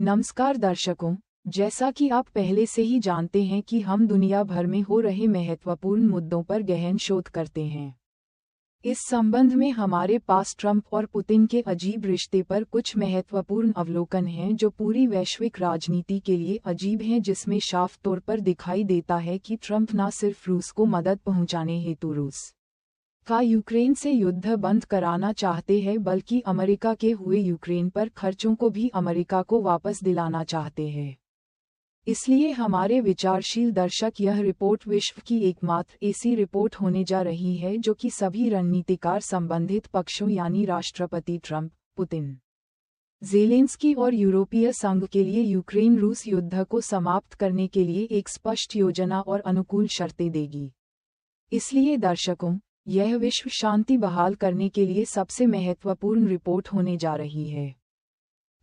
नमस्कार दर्शकों, जैसा कि आप पहले से ही जानते हैं कि हम दुनिया भर में हो रहे महत्वपूर्ण मुद्दों पर गहन शोध करते हैं। इस संबंध में हमारे पास ट्रंप और पुतिन के अजीब रिश्ते पर कुछ महत्वपूर्ण अवलोकन हैं जो पूरी वैश्विक राजनीति के लिए अजीब हैं, जिसमें साफ तौर पर दिखाई देता है कि ट्रंप न सिर्फ रूस को मदद पहुंचाने हेतु रूस का यूक्रेन से युद्ध बंद कराना चाहते हैं, बल्कि अमेरिका के हुए यूक्रेन पर खर्चों को भी अमेरिका को वापस दिलाना चाहते हैं। इसलिए हमारे विचारशील दर्शक, यह रिपोर्ट विश्व की एकमात्र ऐसी रिपोर्ट होने जा रही है जो कि सभी रणनीतिकार संबंधित पक्षों यानी राष्ट्रपति ट्रंप, पुतिन, ज़ेलेंस्की और यूरोपीय संघ के लिए यूक्रेन रूस युद्ध को समाप्त करने के लिए एक स्पष्ट योजना और अनुकूल शर्तें देगी। इसलिए दर्शकों, यह विश्व शांति बहाल करने के लिए सबसे महत्वपूर्ण रिपोर्ट होने जा रही है।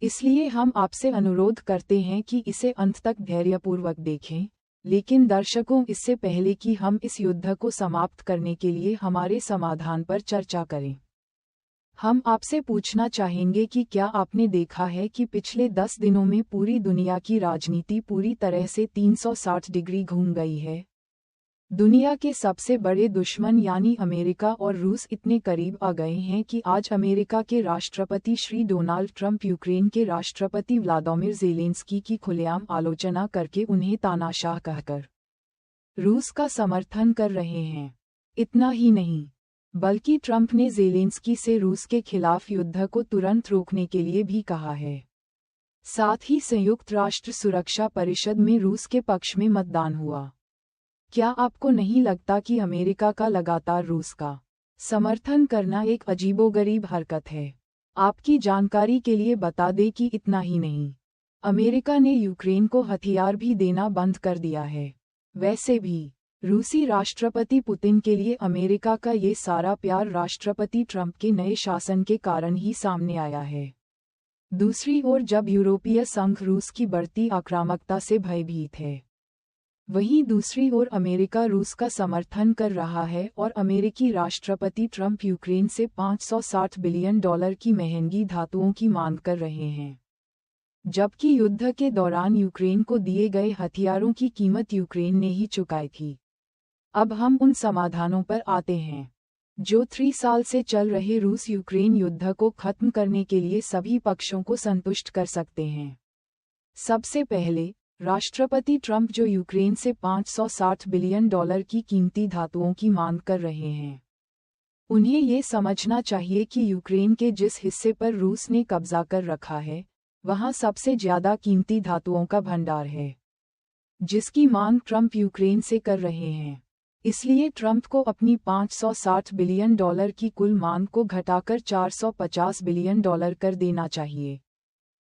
इसलिए हम आपसे अनुरोध करते हैं कि इसे अंत तक धैर्यपूर्वक देखें। लेकिन दर्शकों, इससे पहले कि हम इस युद्ध को समाप्त करने के लिए हमारे समाधान पर चर्चा करें, हम आपसे पूछना चाहेंगे कि क्या आपने देखा है कि पिछले 10 दिनों में पूरी दुनिया की राजनीति पूरी तरह से 360 डिग्री घूम गई है। दुनिया के सबसे बड़े दुश्मन यानी अमेरिका और रूस इतने करीब आ गए हैं कि आज अमेरिका के राष्ट्रपति श्री डोनाल्ड ट्रंप यूक्रेन के राष्ट्रपति व्लादिमीर ज़ेलेंस्की की खुलेआम आलोचना करके उन्हें तानाशाह कहकर रूस का समर्थन कर रहे हैं। इतना ही नहीं, बल्कि ट्रंप ने ज़ेलेंस्की से रूस के खिलाफ युद्ध को तुरंत रोकने के लिए भी कहा है। साथ ही संयुक्त राष्ट्र सुरक्षा परिषद में रूस के पक्ष में मतदान हुआ। क्या आपको नहीं लगता कि अमेरिका का लगातार रूस का समर्थन करना एक अजीबोगरीब हरकत है? आपकी जानकारी के लिए बता दें कि इतना ही नहीं, अमेरिका ने यूक्रेन को हथियार भी देना बंद कर दिया है। वैसे भी रूसी राष्ट्रपति पुतिन के लिए अमेरिका का ये सारा प्यार राष्ट्रपति ट्रंप के नए शासन के कारण ही सामने आया है। दूसरी ओर, जब यूरोपीय संघ रूस की बढ़ती आक्रामकता से भयभीत है, वहीं दूसरी ओर अमेरिका रूस का समर्थन कर रहा है और अमेरिकी राष्ट्रपति ट्रंप यूक्रेन से $560 बिलियन की महंगी धातुओं की मांग कर रहे हैं, जबकि युद्ध के दौरान यूक्रेन को दिए गए हथियारों की कीमत यूक्रेन ने ही चुकाई थी। अब हम उन समाधानों पर आते हैं जो 3 साल से चल रहे रूस यूक्रेन युद्ध को खत्म करने के लिए सभी पक्षों को संतुष्ट कर सकते हैं। सबसे पहले, राष्ट्रपति ट्रंप जो यूक्रेन से $560 बिलियन की कीमती धातुओं की मांग कर रहे हैं, उन्हें ये समझना चाहिए कि यूक्रेन के जिस हिस्से पर रूस ने कब्जा कर रखा है, वहां सबसे ज्यादा कीमती धातुओं का भंडार है, जिसकी मांग ट्रंप यूक्रेन से कर रहे हैं। इसलिए ट्रंप को अपनी $560 बिलियन की कुल मांग को घटाकर $450 बिलियन कर देना चाहिए,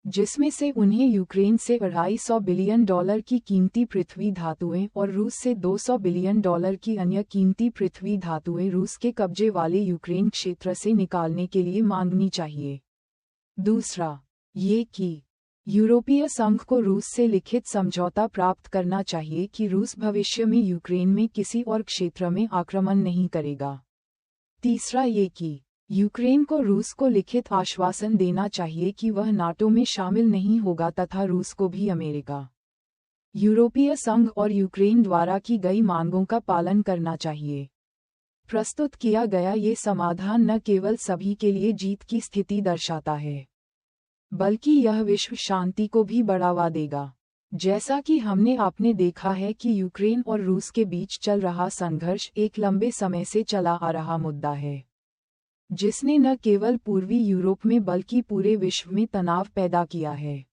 जिसमें से उन्हें यूक्रेन से $250 बिलियन की कीमती पृथ्वी धातुएं और रूस से $200 बिलियन की अन्य कीमती पृथ्वी धातुएं रूस के कब्जे वाले यूक्रेन क्षेत्र से निकालने के लिए मांगनी चाहिए। दूसरा, ये कि यूरोपीय संघ को रूस से लिखित समझौता प्राप्त करना चाहिए कि रूस भविष्य में यूक्रेन में किसी और क्षेत्र में आक्रमण नहीं करेगा। तीसरा, ये कि यूक्रेन को रूस को लिखित आश्वासन देना चाहिए कि वह नाटो में शामिल नहीं होगा तथा रूस को भी अमेरिका, यूरोपीय संघ और यूक्रेन द्वारा की गई मांगों का पालन करना चाहिए। प्रस्तुत किया गया ये समाधान न केवल सभी के लिए जीत की स्थिति दर्शाता है, बल्कि यह विश्व शांति को भी बढ़ावा देगा। जैसा कि आपने देखा है कि यूक्रेन और रूस के बीच चल रहा संघर्ष एक लंबे समय से चला आ रहा मुद्दा है, जिसने न केवल पूर्वी यूरोप में बल्कि पूरे विश्व में तनाव पैदा किया है।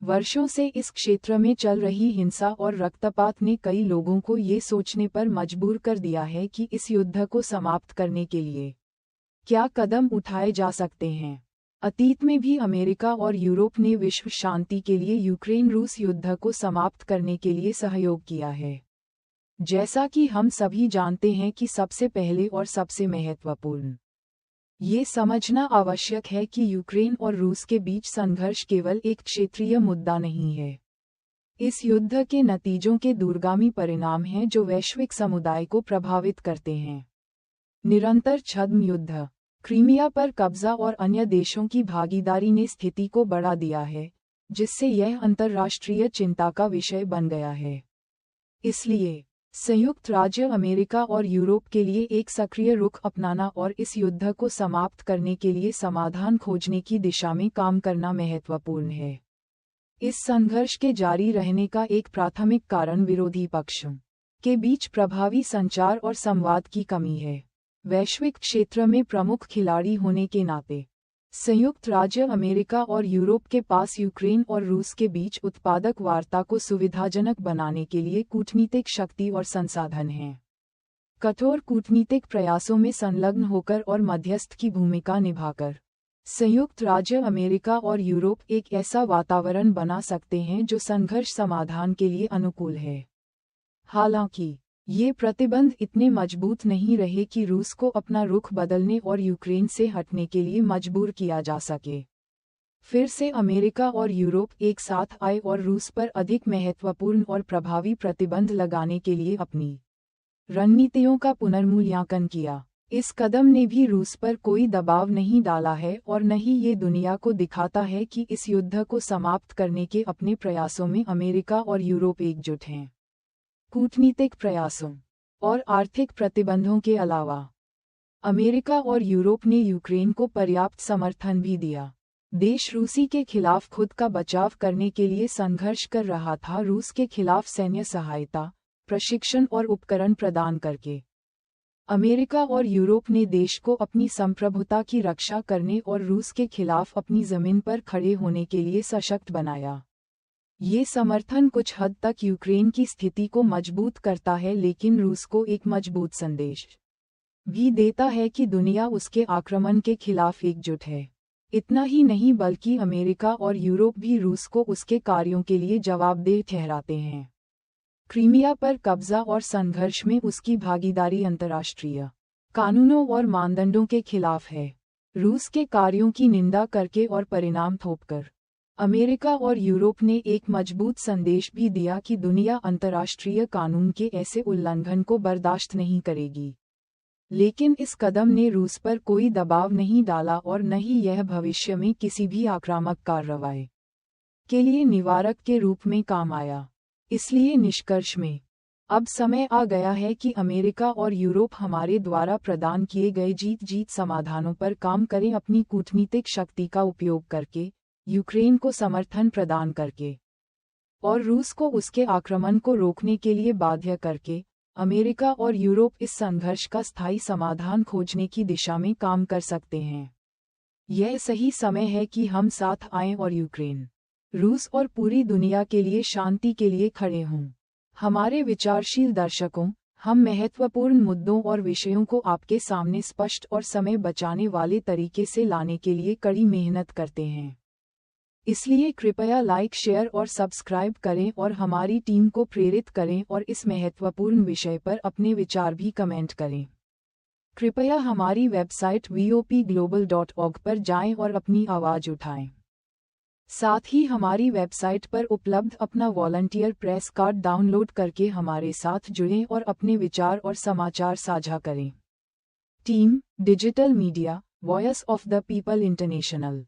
वर्षों से इस क्षेत्र में चल रही हिंसा और रक्तपात ने कई लोगों को ये सोचने पर मजबूर कर दिया है कि इस युद्ध को समाप्त करने के लिए क्या कदम उठाए जा सकते हैं। अतीत में भी अमेरिका और यूरोप ने विश्व शांति के लिए यूक्रेन रूस युद्ध को समाप्त करने के लिए सहयोग किया है। जैसा कि हम सभी जानते हैं कि सबसे पहले और सबसे महत्वपूर्ण ये समझना आवश्यक है कि यूक्रेन और रूस के बीच संघर्ष केवल एक क्षेत्रीय मुद्दा नहीं है। इस युद्ध के नतीजों के दूरगामी परिणाम हैं जो वैश्विक समुदाय को प्रभावित करते हैं। निरंतर छद्म युद्ध, क्रीमिया पर कब्जा और अन्य देशों की भागीदारी ने स्थिति को बढ़ा दिया है, जिससे यह अंतर्राष्ट्रीय चिंता का विषय बन गया है। इसलिए संयुक्त राज्य अमेरिका और यूरोप के लिए एक सक्रिय रुख अपनाना और इस युद्ध को समाप्त करने के लिए समाधान खोजने की दिशा में काम करना महत्वपूर्ण है। इस संघर्ष के जारी रहने का एक प्राथमिक कारण विरोधी पक्षों के बीच प्रभावी संचार और संवाद की कमी है। वैश्विक क्षेत्र में प्रमुख खिलाड़ी होने के नाते संयुक्त राज्य अमेरिका और यूरोप के पास यूक्रेन और रूस के बीच उत्पादक वार्ता को सुविधाजनक बनाने के लिए कूटनीतिक शक्ति और संसाधन हैं। कठोर कूटनीतिक प्रयासों में संलग्न होकर और मध्यस्थ की भूमिका निभाकर संयुक्त राज्य अमेरिका और यूरोप एक ऐसा वातावरण बना सकते हैं जो संघर्ष समाधान के लिए अनुकूल है। हालांकि ये प्रतिबंध इतने मजबूत नहीं रहे कि रूस को अपना रुख बदलने और यूक्रेन से हटने के लिए मजबूर किया जा सके। फिर से अमेरिका और यूरोप एक साथ आए और रूस पर अधिक महत्वपूर्ण और प्रभावी प्रतिबंध लगाने के लिए अपनी रणनीतियों का पुनर्मूल्यांकन किया। इस कदम ने भी रूस पर कोई दबाव नहीं डाला है और न ही ये दुनिया को दिखाता है कि इस युद्ध को समाप्त करने के अपने प्रयासों में अमेरिका और यूरोप एकजुट हैं। कूटनीतिक प्रयासों और आर्थिक प्रतिबंधों के अलावा अमेरिका और यूरोप ने यूक्रेन को पर्याप्त समर्थन भी दिया। देश रूसी के खिलाफ खुद का बचाव करने के लिए संघर्ष कर रहा था, रूस के खिलाफ सैन्य सहायता, प्रशिक्षण और उपकरण प्रदान करके। अमेरिका और यूरोप ने देश को अपनी संप्रभुता की रक्षा करने और रूस के खिलाफ अपनी जमीन पर खड़े होने के लिए सशक्त बनाया। ये समर्थन कुछ हद तक यूक्रेन की स्थिति को मजबूत करता है, लेकिन रूस को एक मजबूत संदेश भी देता है कि दुनिया उसके आक्रमण के खिलाफ एकजुट है। इतना ही नहीं बल्कि अमेरिका और यूरोप भी रूस को उसके कार्यों के लिए जवाबदेह ठहराते हैं। क्रीमिया पर कब्जा और संघर्ष में उसकी भागीदारी अंतर्राष्ट्रीय कानूनों और मानदंडों के खिलाफ है। रूस के कार्यों की निंदा करके और परिणाम थोपकर अमेरिका और यूरोप ने एक मजबूत संदेश भी दिया कि दुनिया अंतर्राष्ट्रीय कानून के ऐसे उल्लंघन को बर्दाश्त नहीं करेगी। लेकिन इस कदम ने रूस पर कोई दबाव नहीं डाला और न ही यह भविष्य में किसी भी आक्रामक कार्रवाई के लिए निवारक के रूप में काम आया। इसलिए निष्कर्ष में अब समय आ गया है कि अमेरिका और यूरोप हमारे द्वारा प्रदान किए गए जीत-जीत समाधानों पर काम करें, अपनी कूटनीतिक शक्ति का उपयोग करके, यूक्रेन को समर्थन प्रदान करके और रूस को उसके आक्रमण को रोकने के लिए बाध्य करके। अमेरिका और यूरोप इस संघर्ष का स्थायी समाधान खोजने की दिशा में काम कर सकते हैं। यह सही समय है कि हम साथ आएं और यूक्रेन, रूस और पूरी दुनिया के लिए शांति के लिए खड़े हों। हमारे विचारशील दर्शकों, हम महत्वपूर्ण मुद्दों और विषयों को आपके सामने स्पष्ट और समय बचाने वाले तरीके से लाने के लिए कड़ी मेहनत करते हैं। इसलिए कृपया लाइक, शेयर और सब्सक्राइब करें और हमारी टीम को प्रेरित करें और इस महत्वपूर्ण विषय पर अपने विचार भी कमेंट करें। कृपया हमारी वेबसाइट vopglobal.org पर जाएं और अपनी आवाज़ उठाएं। साथ ही हमारी वेबसाइट पर उपलब्ध अपना वॉलंटियर प्रेस कार्ड डाउनलोड करके हमारे साथ जुड़ें और अपने विचार और समाचार साझा करें। Team digital media, voice of the people international.